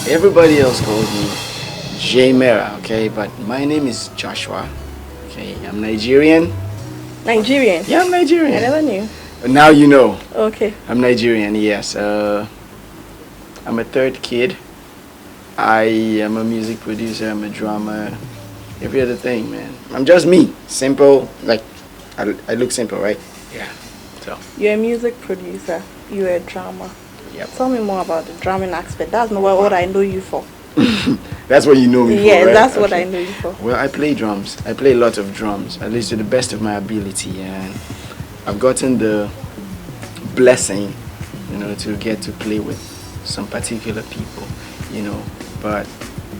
Everybody else calls me Jayzemera, okay? But my name is Joshua, okay? I'm Nigerian. Nigerian? Yeah, I'm Nigerian. I never knew. Now you know. Okay. I'm Nigerian, yes. I'm a third kid. I am a music producer, I'm a drummer, every other thing, man. I'm just me. Simple, like, I look simple, right? Yeah, so. You're a music producer. You're a drummer. Yep. Tell me more about the drumming aspect. That's not what I know you for. That's what you know me for, Yeah, right? that's what I know you for. Well, I play drums. I play a lot of drums, at least to the best of my ability. And I've gotten the blessing, to get to play with some particular people, But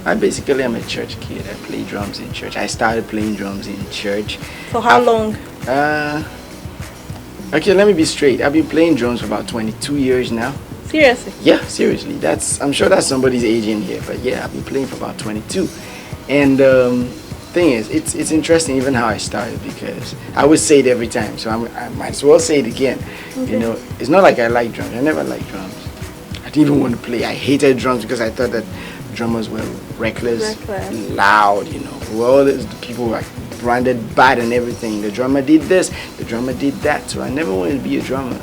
I basically am a church kid. I play drums in church. I started playing drums in church. For how long? Okay, let me be straight. I've been playing drums for about 22 years now. Seriously? Yeah, seriously. I'm sure that's somebody's age in here, but yeah, I've been playing for about 22. And thing is, it's interesting even how I started, because I would say it every time, so I might as well say it again. Okay. It's not like I like drums. I never liked drums. I didn't even want to play. I hated drums because I thought that drummers were reckless, loud, Well, the people were like branded bad and everything. The drummer did this, the drummer did that, so I never wanted to be a drummer.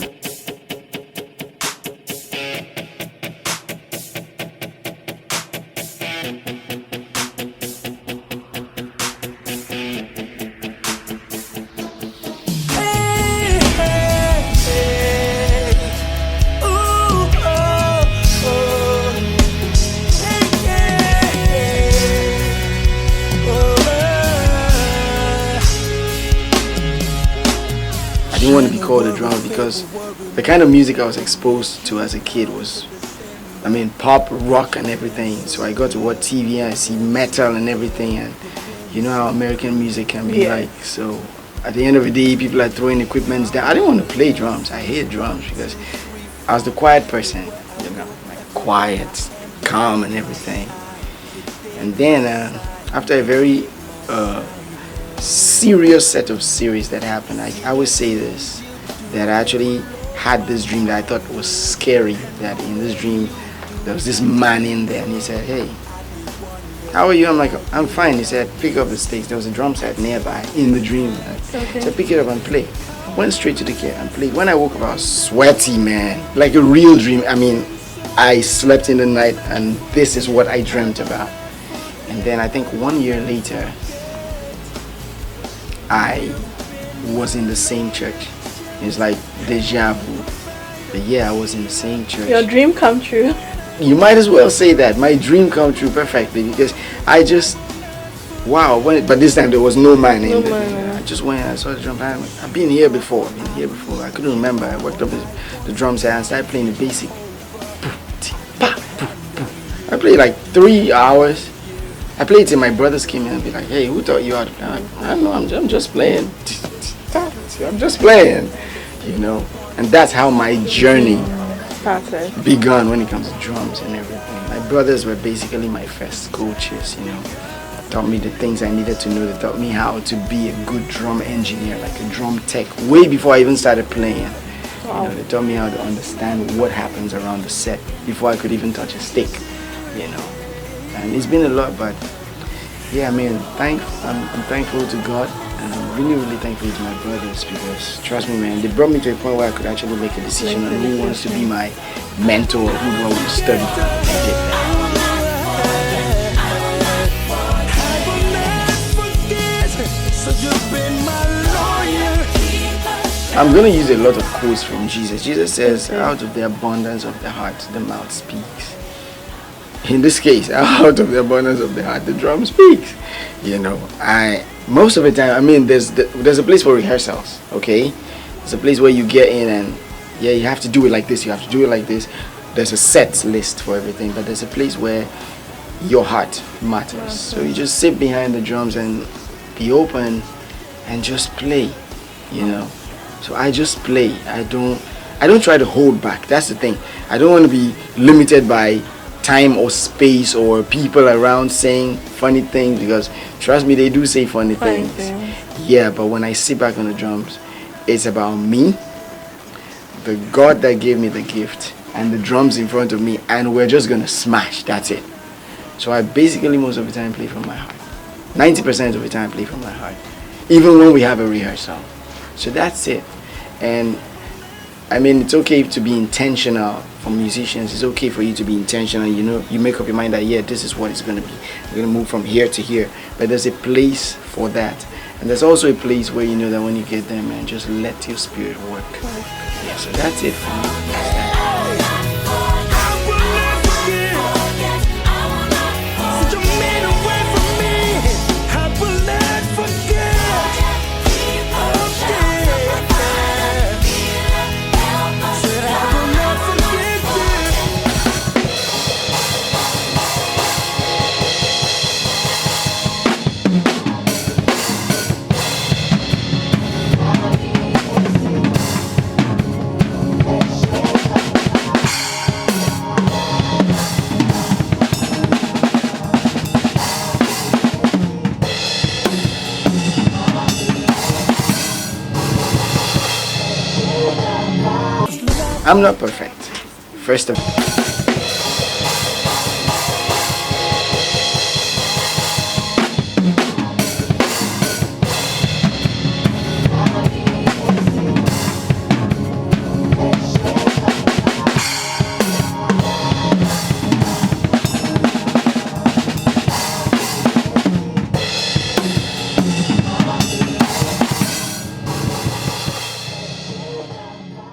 I didn't want to be called a drummer because the kind of music I was exposed to as a kid was, pop, rock and everything. So I got to watch TV and I see metal and everything, and you know how American music can be like. So at the end of the day, people are throwing equipment down. I didn't want to play drums. I hate drums because I was the quiet person, like quiet, calm and everything. And then after a very serious set of series that happened, I always say this, that I actually had this dream that I thought was scary, that in this dream there was this man in there and he said, "Hey, how are you?" I'm like, "I'm fine." He said, "Pick up the sticks." There was a drum set nearby in the dream. Okay. So pick it up and play. Went straight to the kit and played. When I woke up, I was sweaty, man, like a real dream. I slept in the night and this is what I dreamt about. And then I think 1 year later, I was in the same church. It's like deja vu. But yeah, I was in the same church. Your dream come true. You might as well say that. My dream come true perfectly, because I just, wow. But this time there was no man in there. I just went and I saw the drum. I've been here before. I couldn't remember. I worked up the drum set and started playing the basic. I played like 3 hours. I played till my brothers came in and be like, "Hey, who taught you how to play?" I don't know, I'm just playing. I'm just playing, And that's how my journey began when it comes to drums and everything. My brothers were basically my first coaches, Taught me the things I needed to know. They taught me how to be a good drum engineer, like a drum tech, way before I even started playing. Wow. They taught me how to understand what happens around the set before I could even touch a stick, And it's been a lot, but yeah, I'm thankful to God, and I'm really, really thankful to my brothers, because trust me, man, they brought me to a point where I could actually make a decision on who wants to be my mentor, who do I want to study from. I did that. I'm going to use a lot of quotes from Jesus. Jesus says, "Out of the abundance of the heart, the mouth speaks." In this case, out of the abundance of the heart, the drum speaks. Most of the time, there's a place for rehearsals, okay? There's a place where you get in and, you have to do it like this, you have to do it like this. There's a set list for everything, but there's a place where your heart matters. So you just sit behind the drums and be open and just play, So I just play. I don't try to hold back. That's the thing. I don't want to be limited by time or space or people around saying funny things, because trust me, they do say funny things. Yeah, but when I sit back on the drums, it's about me, the God that gave me the gift, and the drums in front of me, and we're just gonna smash. That's it. So I basically most of the time play from my heart. 90% of the time I play from my heart. Even when we have a rehearsal. So that's it. And I mean, it's okay to be intentional for musicians. It's okay for you to be intentional. You know, you make up your mind that, yeah, this is what it's going to be. We're going to move from here to here. But there's a place for that. And there's also a place where you know that when you get there, man, just let your spirit work. Yeah, so that's it for me. I'm not perfect. First of all.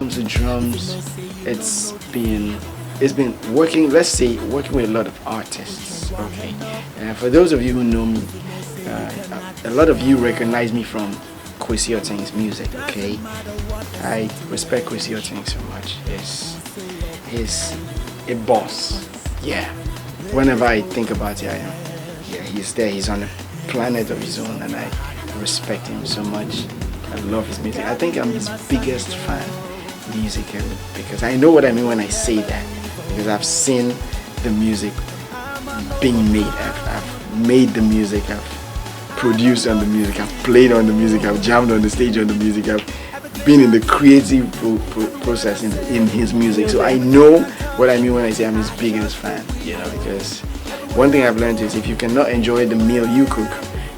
The drums, it's been working, let's say working with a lot of artists. Okay, for those of you who know me, a lot of you recognize me from Kwesi Oting's music. Okay, I respect Kwesi Oting so much. He's a boss. Yeah, whenever I think about it, he's there. He's on a planet of his own, and I respect him so much. I love his music. I think I'm his biggest fan musically, because I know what I mean when I say that, because I've seen the music being made. I've made the music, I've produced on the music, I've played on the music, I've jammed on the stage on the music, I've been in the creative process in his music. So I know what I mean when I say I'm his biggest fan, you know, because one thing I've learned is if you cannot enjoy the meal you cook,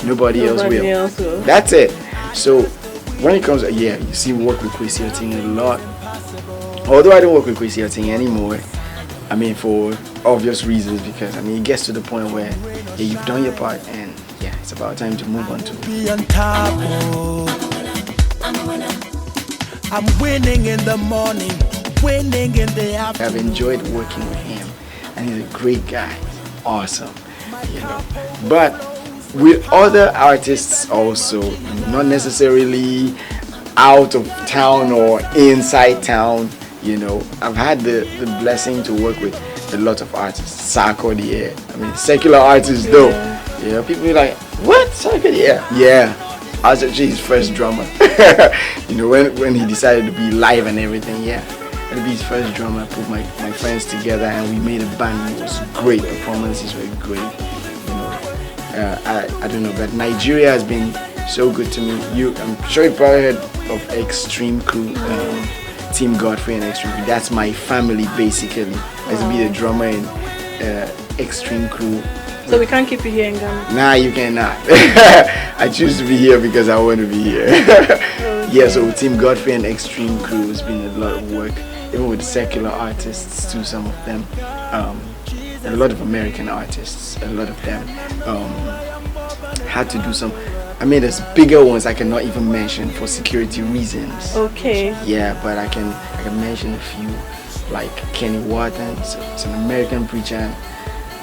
nobody else will. That's it. So when it comes, yeah, you see me work with Kwesi Oting a lot. Although I don't work with Kwesi Oting anymore, I mean, for obvious reasons, because I mean it gets to the point where you've done your part, and yeah, it's about time to move on to I'm winning in the morning, winning in the afternoon. I've enjoyed working with him, and he's a great guy, awesome, you know. But with other artists also, not necessarily out of town or inside town, you know, I've had the blessing to work with a lot of artists. Sarko the Air, I mean, secular artists though. You know, people be like, what? Sarko the Air? Yeah, I was actually his first drummer. You know, when he decided to be live and everything, yeah, it'll be his first drummer. I put my friends together and we made a band. It was great. Performances were great. You know, I don't know, but Nigeria has been so good to me. I'm sure you probably heard of Extreme Crew, Team Godfrey and Extreme Crew. That's my family basically. I used to be the drummer in Extreme Crew. So we can't keep you here in Ghana? Nah, you cannot. I choose to be here because I want to be here. Okay. Yeah, so Team Godfrey and Extreme Crew has been a lot of work, even with secular artists too, some of them. A lot of American artists, a lot of them had to do some. I mean, there's bigger ones I cannot even mention for security reasons. Okay. Yeah, but I can mention a few, like Kenny Wharton. So it's an American preacher,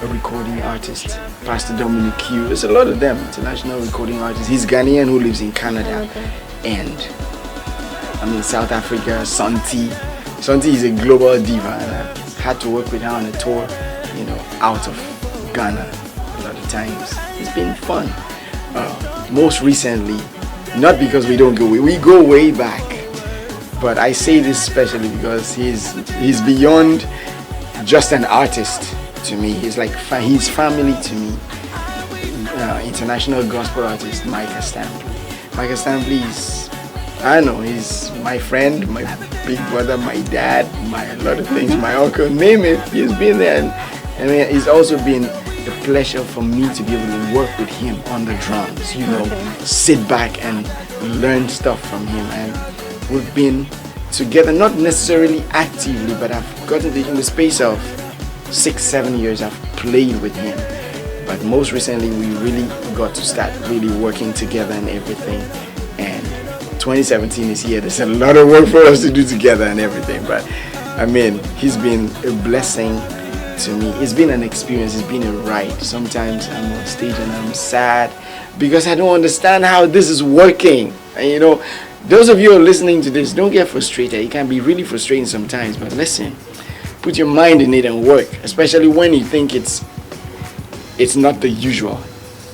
a recording artist. Pastor Dominic Q. There's a lot of them, international recording artists. He's Ghanaian who lives in Canada. Okay. And I mean, South Africa, Santi. Santi is a global diva, and I've had to work with her on a tour, you know, out of Ghana a lot of times. It's been fun. Most recently, not because we don't go away, we go way back, but I say this especially because he's beyond just an artist to me. He's like he's family to me. International gospel artist Micah Stampley. Micah Stampley is, I don't know, he's my friend, my big brother, my dad, a lot of things, my uncle, name it. He's been there, and I mean, he's also been the pleasure for me to be able to work with him on the drums, you know, sit back and learn stuff from him. And we've been together, not necessarily actively, but I've gotten in the space of 6-7 years I've played with him. But most recently we really got to start really working together and everything. And 2017 is here. There's a lot of work for us to do together and everything. But I mean, he's been a blessing to me. It's been an experience. It's been a ride. Sometimes I'm on stage and I'm sad because I don't understand how this is working. And you know, those of you who are listening to this, don't get frustrated. It can be really frustrating sometimes. But listen, put your mind in it and work. Especially when you think it's not the usual.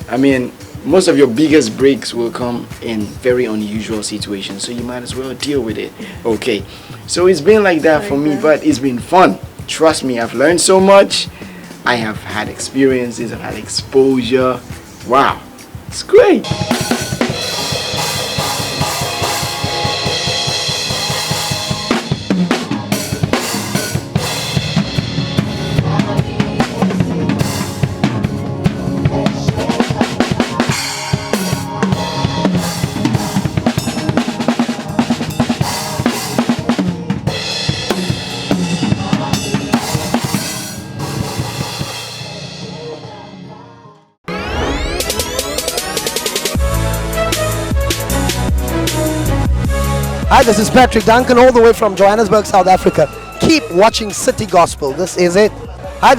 I mean, most of your biggest breaks will come in very unusual situations, so you might as well deal with it. Okay, so it's been like that for me, but it's been fun. Trust me, I've learned so much. I have had experiences, I've had exposure. Wow, it's great. Hi, this is Patrick Duncan all the way from Johannesburg, South Africa. Keep watching City Gospel. This is it.